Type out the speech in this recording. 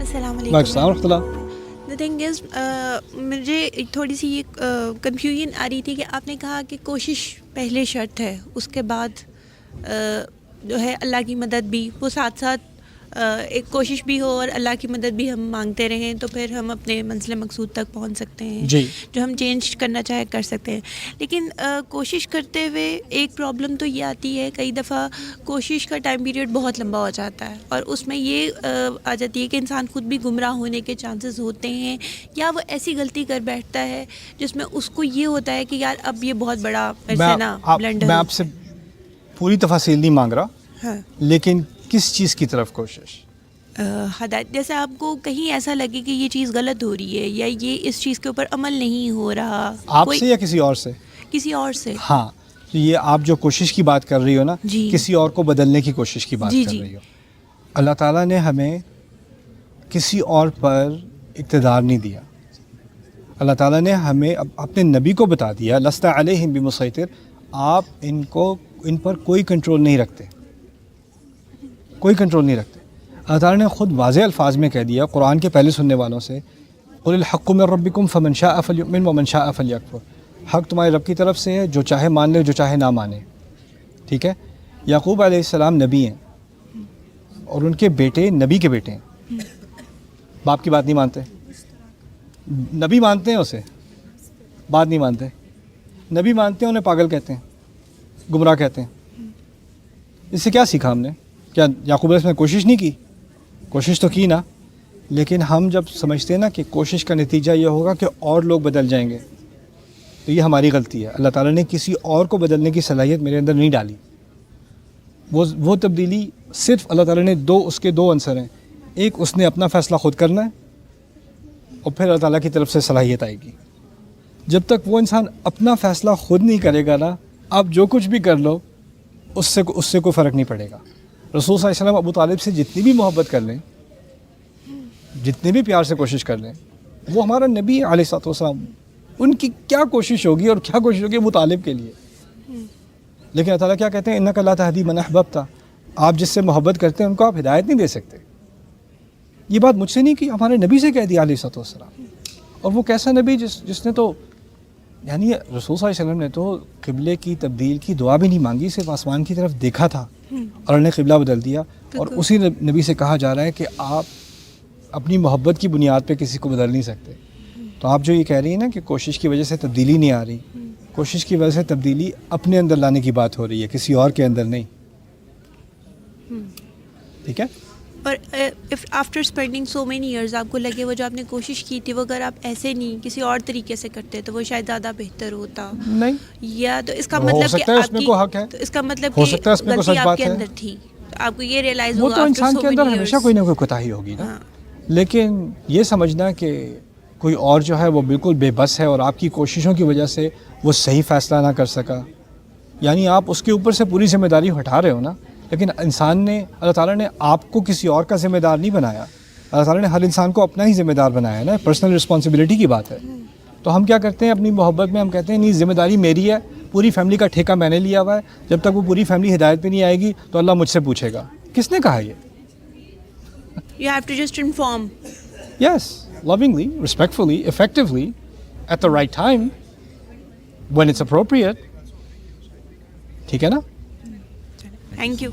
السلام وعلیکم السلام ورحمۃ اللہ. دا تھنگ از مجھے تھوڑی سی یہ کنفیوژن آ رہی تھی کہ آپ نے کہا کہ کوشش پہلے شرط ہے, اس کے بعد جو ہے اللہ کی مدد بھی, وہ ساتھ ساتھ ایک کوشش بھی ہو اور اللہ کی مدد بھی ہم مانگتے رہیں تو پھر ہم اپنے منزل مقصود تک پہنچ سکتے ہیں. جی, جو ہم چینج کرنا چاہے کر سکتے ہیں. لیکن کوشش کرتے ہوئے ایک پرابلم تو یہ آتی ہے, کئی دفعہ کوشش کا ٹائم پیریڈ بہت لمبا ہو جاتا ہے اور اس میں یہ آ جاتی ہے کہ انسان خود بھی گمراہ ہونے کے چانسز ہوتے ہیں, یا وہ ایسی غلطی کر بیٹھتا ہے جس میں اس کو یہ ہوتا ہے کہ یار اب یہ بہت بڑا میں آپ سے پوری تفاصیل نہیں مانگ رہا, ہاں, لیکن کس چیز کی طرف کوشش؟ ہدایت, جیسے آپ کو کہیں ایسا لگے کہ یہ چیز غلط ہو رہی ہے یا یہ اس چیز کے اوپر عمل نہیں ہو رہا, آپ سے یا کسی اور سے؟ کسی اور سے. ہاں, تو یہ آپ جو کوشش کی بات کر رہی ہو نا, جی, کسی اور کو بدلنے کی کوشش کی بات کر رہی ہو. اللہ تعالیٰ نے ہمیں کسی اور پر اقتدار نہیں دیا. اللہ تعالیٰ نے ہمیں اپنے نبی کو بتا دیا, لست علیہم بمسیطر, آپ ان پر کوئی کنٹرول نہیں رکھتے, کوئی کنٹرول نہیں رکھتے. اللہ تعالیٰ نے خود واضح الفاظ میں کہہ دیا قرآن کے پہلے سننے والوں سے, قل الحق من ربکم فمن شاء فلیؤمن ومن شاء فلیکفر, حق تمہارے رب کی طرف سے ہے, جو چاہے مان لے جو چاہے نہ مانے. ٹھیک ہے, یعقوب علیہ السلام نبی ہیں اور ان کے بیٹے نبی کے بیٹے ہیں, باپ کی بات نہیں مانتے. نبی مانتے ہیں اسے, بات نہیں مانتے. نبی مانتے ہیں, انہیں پاگل کہتے ہیں, گمراہ کہتے ہیں. اس سے کیا سیکھا ہم نے؟ کیا یعقوب علیہ السلام نے کوشش نہیں کی؟ کوشش تو کی نا, لیکن ہم جب سمجھتے ہیں نا کہ کوشش کا نتیجہ یہ ہوگا کہ اور لوگ بدل جائیں گے, تو یہ ہماری غلطی ہے. اللہ تعالیٰ نے کسی اور کو بدلنے کی صلاحیت میرے اندر نہیں ڈالی. وہ تبدیلی صرف اللہ تعالیٰ نے اس کے دو عنصر ہیں, ایک اس نے اپنا فیصلہ خود کرنا ہے, اور پھر اللہ تعالیٰ کی طرف سے صلاحیت آئے گی. جب تک وہ انسان اپنا فیصلہ خود نہیں کرے گا نا, آپ جو کچھ بھی کر لو اس سے کوئی فرق نہیں پڑے گا. رسول صلی اللہ علیہ وسلم ابو طالب سے جتنی بھی محبت کر لیں, جتنے بھی پیار سے کوشش کر لیں, وہ ہمارا نبی علیہ الصلوۃ والسلام, ان کی کیا کوشش ہوگی اور کیا کوشش ہوگی ابو طالب کے لیے. لیکن اللہ تعالیٰ کیا کہتے ہیں, انک لا تہدی من احببت, آپ جس سے محبت کرتے ہیں ان کو آپ ہدایت نہیں دے سکتے. یہ بات مجھ سے نہیں کی, ہمارے نبی سے کہہ دی علیہ الصلوۃ والسلام. اور وہ کیسا نبی جس نے تو یعنی رسول صلی اللہ علیہ وسلم نے تو قبلے کی تبدیل کی دعا بھی نہیں مانگی, صرف آسمان کی طرف دیکھا تھا اور انہوں نے قبلہ بدل دیا. اور اسی نبی سے کہا جا رہا ہے کہ آپ اپنی محبت کی بنیاد پہ کسی کو بدل نہیں سکتے. تو آپ جو یہ کہہ رہی ہیں نا کہ کوشش کی وجہ سے تبدیلی نہیں آ رہی, کوشش کی وجہ سے تبدیلی اپنے اندر لانے کی بات ہو رہی ہے, کسی اور کے اندر نہیں. ٹھیک ہے. اور if after spending so many years آپ کو لگے وہ جو آپ نے کوشش کی تھی وہ اگر آپ ایسے نہیں کسی اور طریقے سے کرتے تو وہ شاید زیادہ بہتر ہوتا نہیں, یا تو اس کا مطلب کہ آپ کی تو اس کا مطلب کہ غلطی آپ کے اندر تھی, آپ کو یہ ریئلائز ہوا. وہ تو انسان کے اندر ہمیشہ کوئی نہ کوئی کوتاہی ہوگی نا, لیکن یہ سمجھنا کہ کوئی اور جو ہے وہ بالکل بے بس ہے اور آپ کی کوششوں کی وجہ سے وہ صحیح فیصلہ نہ کر سکا, یعنی آپ اس کے اوپر سے پوری ذمہ داری ہٹا رہے ہو نا. لیکن اللہ تعالیٰ نے آپ کو کسی اور کا ذمہ دار نہیں بنایا, اللہ تعالیٰ نے ہر انسان کو اپنا ہی ذمہ دار بنایا ہے نا, پرسنل رسپانسبلٹی کی بات ہے. تو ہم کیا کرتے ہیں اپنی محبت میں, ہم کہتے ہیں نہیں ذمہ داری میری ہے, پوری فیملی کا ٹھیکہ میں نے لیا ہوا ہے, جب تک وہ پوری فیملی ہدایت پہ نہیں آئے گی تو اللہ مجھ سے پوچھے گا. کس نے کہا یہ؟ You have to just inform. Yes, lovingly, respectfully, effectively, at the right time, when it's appropriate. ٹھیک ہے نا. Thank you.